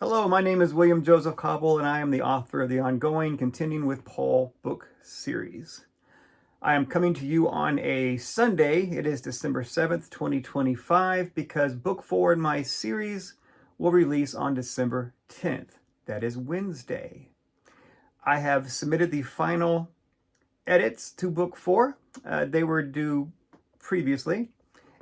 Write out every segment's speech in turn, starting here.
Hello, my name is William Joseph Cobble, and I am the author of the ongoing Contending with Paul book series. I am coming to you on a Sunday. It is December 7th, 2025, because book 4 in my series will release on December 10th. That is Wednesday. I have submitted the final edits to book 4. They were due previously.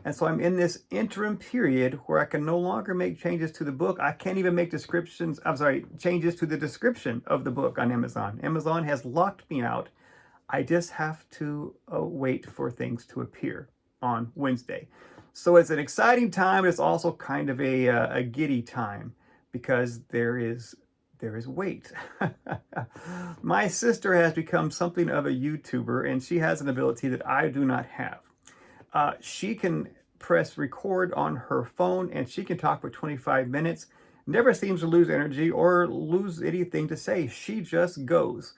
And so I'm in this interim period where I can no longer make changes to the book. I can't even make changes to the description of the book on Amazon. Amazon has locked me out. I just have to wait for things to appear on Wednesday. So it's an exciting time. It's also kind of a giddy time because there is weight. My sister has become something of a YouTuber, and she has an ability that I do not have. She can press record on her phone and she can talk for 25 minutes, never seems to lose energy or lose anything to say. She just goes.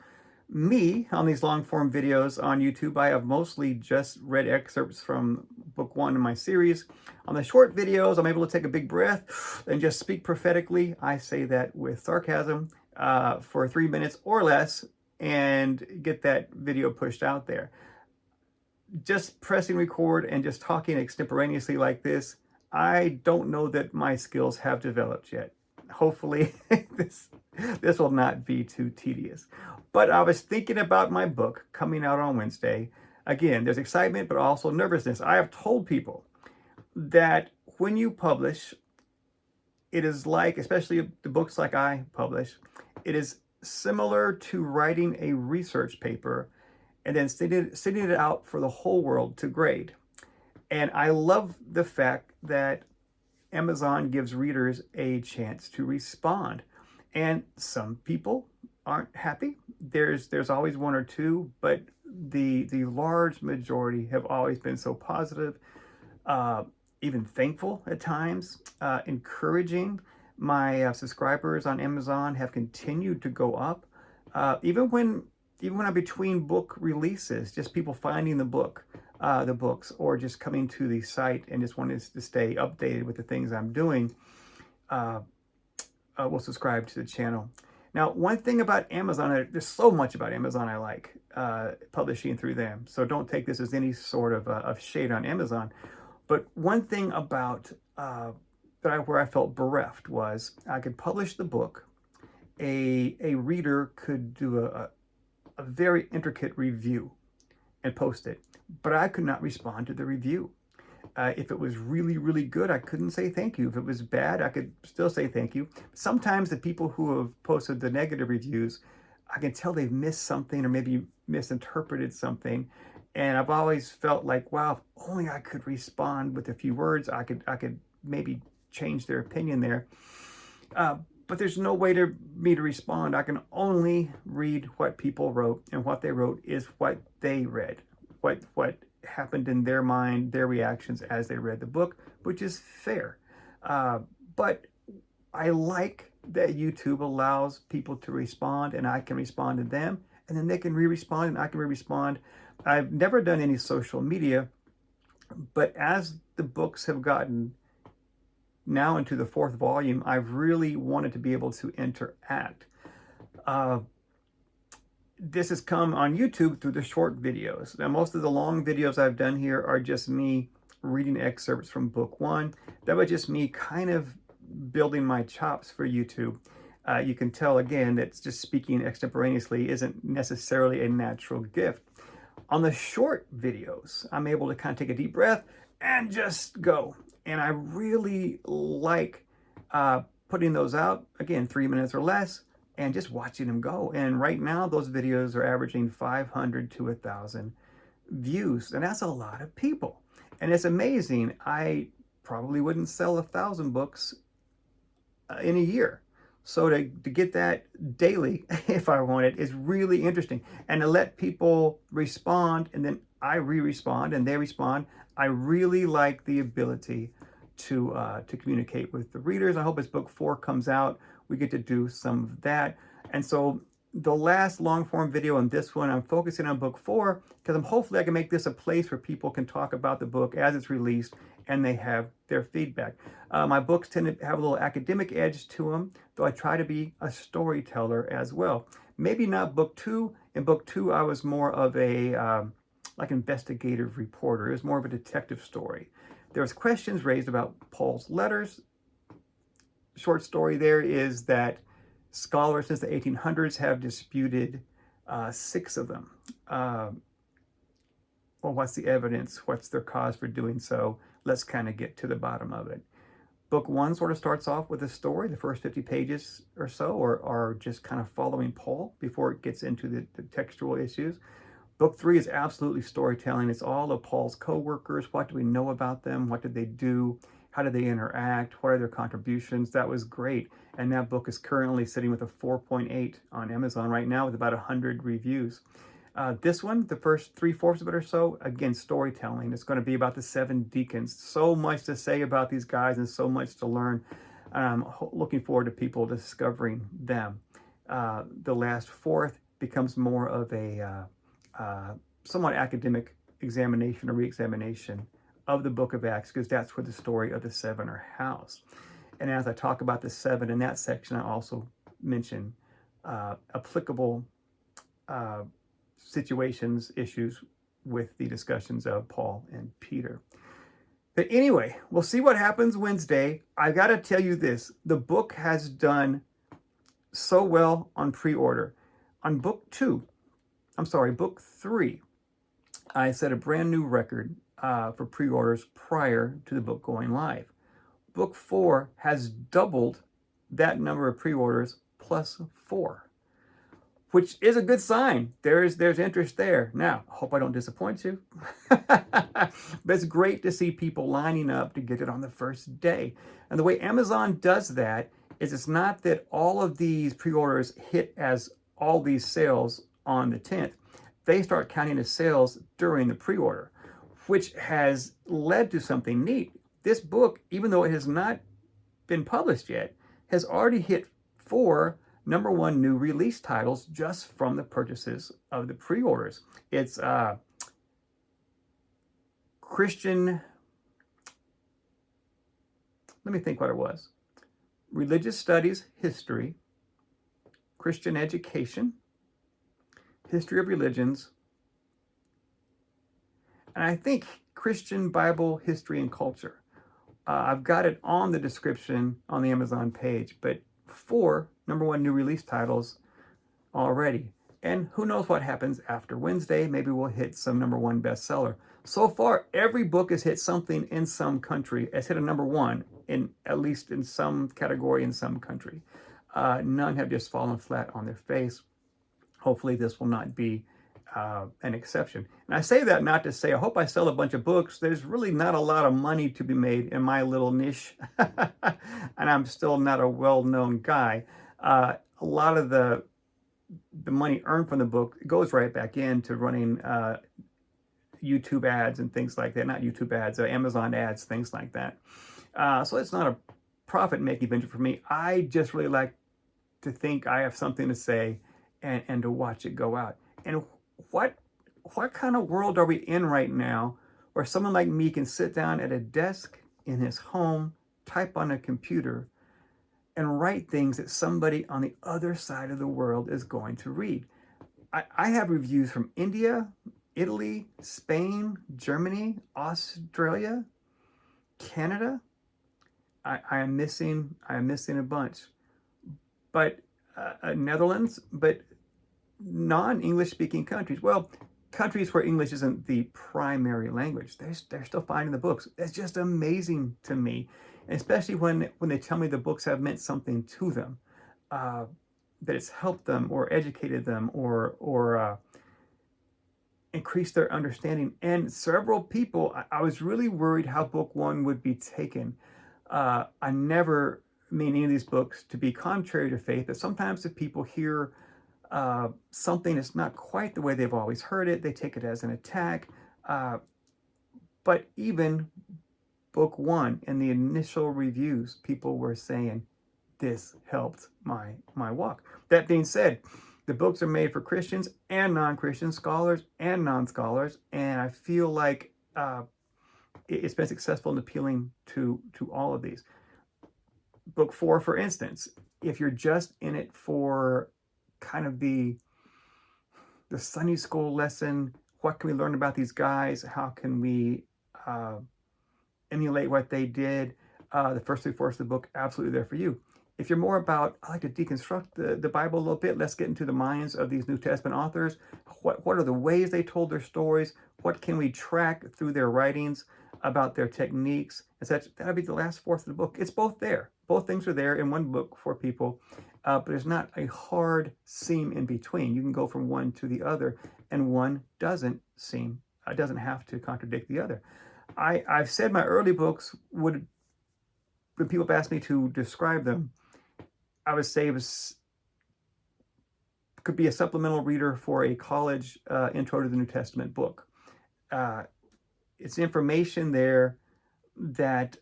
Me, on these long form videos on YouTube, I have mostly just read excerpts from book 1 in my series. On the short videos, I'm able to take a big breath and just speak prophetically. I say that with sarcasm for 3 minutes or less and get that video pushed out there. Just pressing record and just talking extemporaneously like this, I don't know that my skills have developed yet. Hopefully this will not be too tedious. But I was thinking about my book coming out on Wednesday. Again, there's excitement, but also nervousness. I have told people that when you publish, it is like, especially the books like I publish, it is similar to writing a research paper and then sending it out for the whole world to grade. And I love the fact that Amazon gives readers a chance to respond. And some people aren't happy. There's always one or two, but the large majority have always been so positive, even thankful at times, encouraging. My subscribers on Amazon have continued to go up, even when I'm between book releases, just people finding the books, or just coming to the site and just wanting to stay updated with the things I'm doing, will subscribe to the channel. Now, one thing about Amazon, there's so much about Amazon I like, publishing through them. So don't take this as any sort of shade on Amazon. But one thing about where I felt bereft was I could publish the book. A reader could do a very intricate review and post it, but I could not respond to the review. If it was really, really good, I couldn't say thank you. If it was bad, I could still say thank you. Sometimes the people who have posted the negative reviews, I can tell they've missed something or maybe misinterpreted something. And I've always felt like, wow, if only I could respond with a few words, I could maybe change their opinion there. But there's no way to me to respond. I can only read what people wrote, and what they wrote is what they read, what happened in their mind, their reactions as they read the book, which is fair. But I like that YouTube allows people to respond, and I can respond to them, and then they can re-respond, and I can re-respond. I've never done any social media, but as the books have gotten now into the 4th volume, I've really wanted to be able to interact. This has come on YouTube through the short videos. Now, most of the long videos I've done here are just me reading excerpts from book 1. That was just me kind of building my chops for YouTube. You can tell, again, that just speaking extemporaneously isn't necessarily a natural gift. On the short videos, I'm able to kind of take a deep breath and just go. And I really like putting those out, again, 3 minutes or less, and just watching them go. And right now, those videos are averaging 500 to 1,000 views. And that's a lot of people. And it's amazing. I probably wouldn't sell 1,000 books in a year. So to get that daily, if I wanted, is really interesting. And to let people respond, and then I re-respond, and they respond. I really like the ability to communicate with the readers. I hope as book 4 comes out, we get to do some of that. And so the last long form video and this one, I'm focusing on book 4 because hopefully I can make this a place where people can talk about the book as it's released and they have their feedback. My books tend to have a little academic edge to them, though I try to be a storyteller as well. Maybe not book two. In book two, I was more of a like investigative reporter. It was more of a detective story. There was questions raised about Paul's letters. Short story there is that scholars since the 1800s have disputed 6 of them. Well, what's the evidence? What's their cause for doing so? Let's kind of get to the bottom of it. Book one sort of starts off with a story. The first 50 pages or so are just kind of following Paul before it gets into the textual issues. Book three is absolutely storytelling. It's all of Paul's co-workers. What do we know about them? What did they do? How did they interact? What are their contributions? That was great. And that book is currently sitting with a 4.8 on Amazon right now with about 100 reviews. This one, the first 3/4 of it or so, again, storytelling. It's going to be about the 7 deacons. So much to say about these guys and so much to learn. I'm looking forward to people discovering them. The last fourth becomes more of a somewhat academic examination or re-examination of the book of Acts, because that's where the story of the 7 are housed. And as I talk about the 7 in that section, I also mention applicable situations, issues with the discussions of Paul and Peter. But anyway, we'll see what happens Wednesday. I got to tell you this. The book has done so well on pre-order. On book 3, I set a brand new record for pre-orders prior to the book going live. Book 4 has doubled that number of pre-orders plus 4. Which is a good sign. There's interest there. Now, I hope I don't disappoint you. But it's great to see people lining up to get it on the first day. And the way Amazon does that is it's not that all of these pre-orders hit as all these sales on the 10th. They start counting as sales during the pre-order, which has led to something neat. This book, even though it has not been published yet, has already hit 4 #1 new release titles just from the purchases of the pre-orders. It's Christian, let me think what it was. Religious Studies, History, Christian Education, History of Religions, and I think Christian Bible, History, and Culture. I've got it on the description on the Amazon page, but 4 #1 new release titles already. And who knows what happens after Wednesday. Maybe we'll hit some #1 bestseller. So far, every book has hit something in some country. It's hit a #1 in at least in some category in some country. None have just fallen flat on their face. Hopefully this will not be an exception. And I say that not to say, I hope I sell a bunch of books. There's really not a lot of money to be made in my little niche. And I'm still not a well-known guy. A lot of the money earned from the book goes right back into running YouTube ads and things like that. Not YouTube ads, Amazon ads, things like that. So it's not a profit-making venture for me. I just really like to think I have something to say and to watch it go out. And what kind of world are we in right now where someone like me can sit down at a desk in his home, type on a computer, and write things that somebody on the other side of the world is going to read? I have reviews from India, Italy, Spain, Germany, Australia, Canada. I am missing a bunch, but Netherlands, but non-English speaking countries. Well, countries where English isn't the primary language, they're still finding the books. That's just amazing to me, and especially when they tell me the books have meant something to them, that it's helped them or educated them or increased their understanding. And several people, I was really worried how book 1 would be taken. I never mean any of these books to be contrary to faith, but sometimes if people hear something that's not quite the way they've always heard it, they take it as an attack. But even book 1 in the initial reviews, people were saying this helped my walk. That being said, the books are made for Christians and non-Christian, scholars and non-scholars, and I feel like it's been successful in appealing to all of these. Book 4, for instance, if you're just in it for kind of the Sunday school lesson, what can we learn about these guys? How can we uh, emulate what they did? The first 3/4 of the book, absolutely there for you. If you're more about, I like to deconstruct the Bible a little bit, let's get into the minds of these New Testament authors. What are the ways they told their stories? What can we track through their writings about their techniques and such? That'll be the last fourth of the book. It's both there. Both things are there in one book for people, but there's not a hard seam in between. You can go from one to the other, and one doesn't have to contradict the other. I've said my early books would, when people have asked me to describe them, I would say it could be a supplemental reader for a college intro to the New Testament book. It's information there that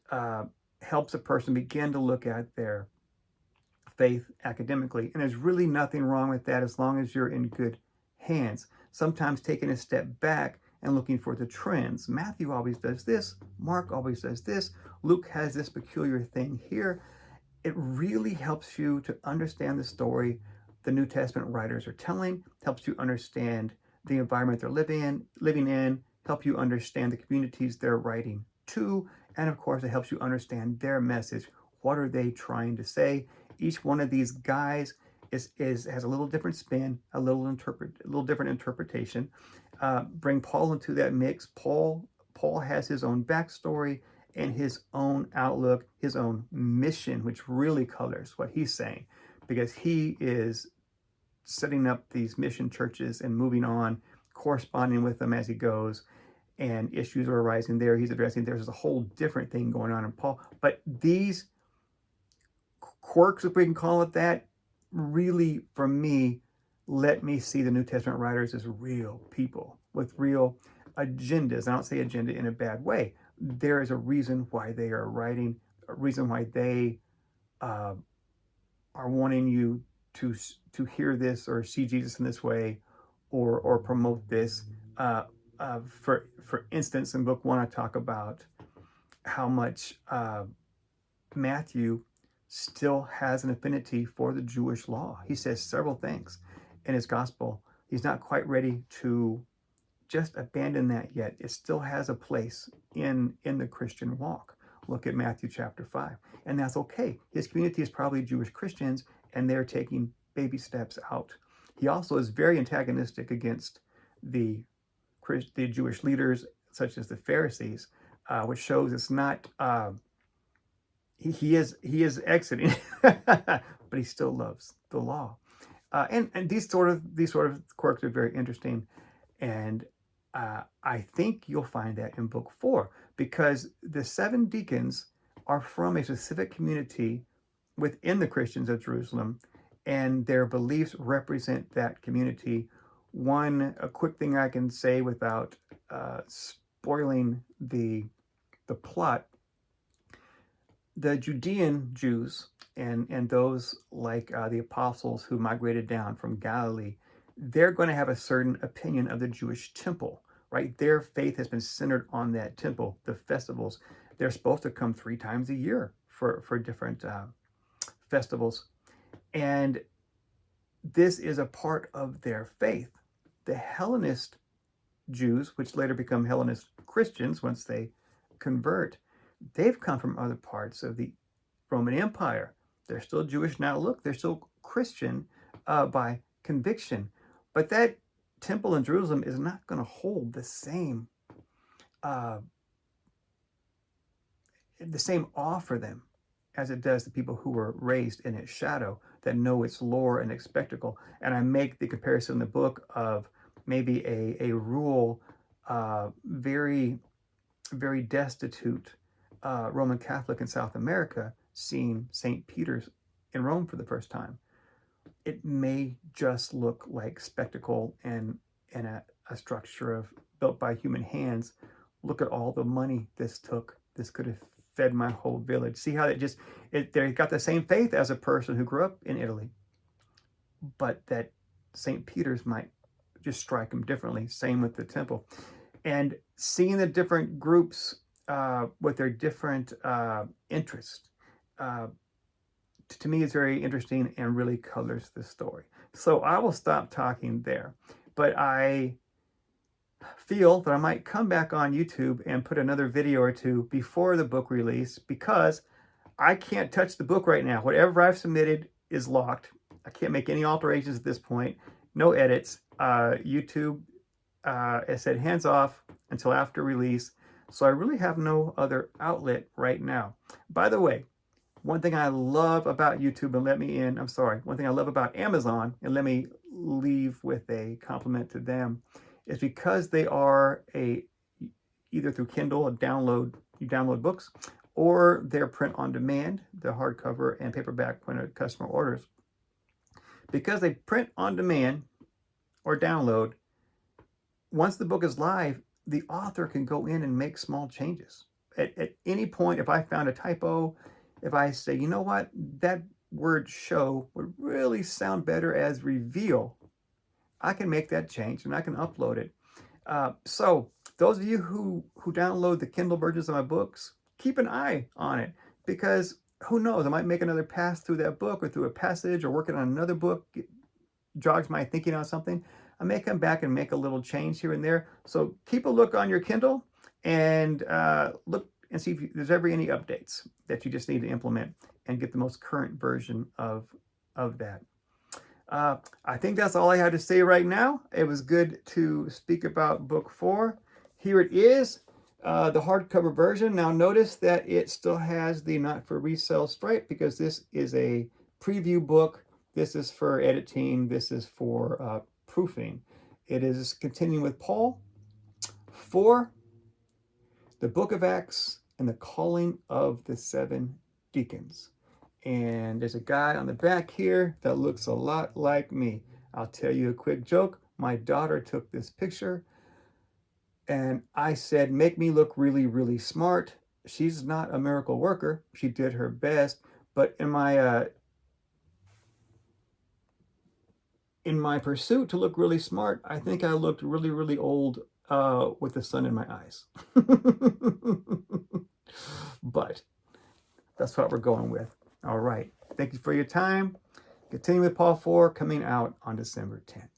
helps a person begin to look at their faith academically. And there's really nothing wrong with that as long as you're in good hands. Sometimes taking a step back and looking for the trends. Matthew always does this. Mark always does this. Luke has this peculiar thing here. It really helps you to understand the story the New Testament writers are telling, helps you understand the environment they're living in, help you understand the communities they're writing to, and of course, it helps you understand their message. What are they trying to say? Each one of these guys has a little different spin, a little different interpretation. Bring Paul into that mix. Paul has his own backstory and his own outlook, his own mission, which really colors what he's saying, because he is setting up these mission churches and moving on, corresponding with them as he goes, and issues are arising there. He's addressing. There's a whole different thing going on in Paul. But these quirks, if we can call it that, really, for me, let me see the New Testament writers as real people with real agendas. I don't say agenda in a bad way. There is a reason why they are writing, a reason why they are wanting you to hear this or see Jesus in this way, or promote this. For instance, in book 1, I talk about how much Matthew still has an affinity for the Jewish law. He says several things in his gospel. He's not quite ready to just abandon that yet. It still has a place in the Christian walk. Look at Matthew chapter 5. And that's okay. His community is probably Jewish Christians, and they're taking baby steps out. He also is very antagonistic against the Jewish leaders, such as the Pharisees, which shows it's not... He is exiting, but he still loves the law. And these sort of quirks are very interesting, and I think you'll find that in book 4, because the 7 deacons are from a specific community within the Christians of Jerusalem, and their beliefs represent that community. A quick thing I can say without spoiling the plot: the Judean Jews and those like the apostles who migrated down from Galilee, they're going to have a certain opinion of the Jewish temple, right? Their faith has been centered on that temple. The festivals, they're supposed to come 3 times a year for different festivals. And this is a part of their faith. The Hellenist Jews, which later become Hellenist Christians once they convert, they've come from other parts of the Roman Empire. They're still Jewish now. Look, they're still Christian by conviction. But that temple in Jerusalem is not going to hold the same awe for them as it does the people who were raised in its shadow, that know its lore and its spectacle. And I make the comparison in the book of maybe a rural, very, very destitute Roman Catholic in South America seeing St. Peter's in Rome for the first time. It may just look like spectacle and a structure built by human hands. Look at all the money this took. This could have fed my whole village. See how they got the same faith as a person who grew up in Italy, but that St. Peter's might just strike them differently. Same with the temple. And seeing the different groups with their different interests. Uh, to me, it's very interesting and really colors the story. So I will stop talking there. But I feel that I might come back on YouTube and put another video or two before the book release, because I can't touch the book right now. Whatever I've submitted is locked. I can't make any alterations at this point. No edits. YouTube has said hands off until after release. So I really have no other outlet right now. By the way, one thing I love about YouTube, and let me in, I'm sorry, one thing I love about Amazon, and let me leave with a compliment to them, is because they are either through Kindle, you download books, or they're print on demand, the hardcover and paperback when a customer orders. Because they print on demand or download, once the book is live, the author can go in and make small changes. At any point, if I found a typo, if I say, you know what, that word show would really sound better as reveal, I can make that change and I can upload it. So those of you who download the Kindle versions of my books, keep an eye on it, because who knows, I might make another pass through that book or through a passage or working on another book, jogs my thinking on something. I may come back and make a little change here and there. So keep a look on your Kindle and look and see if there's ever any updates that you just need to implement and get the most current version of that. I think that's all I had to say right now. It was good to speak about book 4. Here it is, the hardcover version. Now notice that it still has the not for resale stripe, because this is a preview book. This is for editing. This is for proofing. It is continuing with Paul 4, the book of Acts, and the calling of the 7 deacons. And there's a guy on the back here that looks a lot like me. I'll tell you a quick joke. My daughter took this picture and I said, make me look really, really smart. She's not a miracle worker. She did her best. But in my pursuit to look really smart, I think I looked really, really old with the sun in my eyes. But that's what we're going with. All right. Thank you for your time. Continue with Paul 4, coming out on December 10th.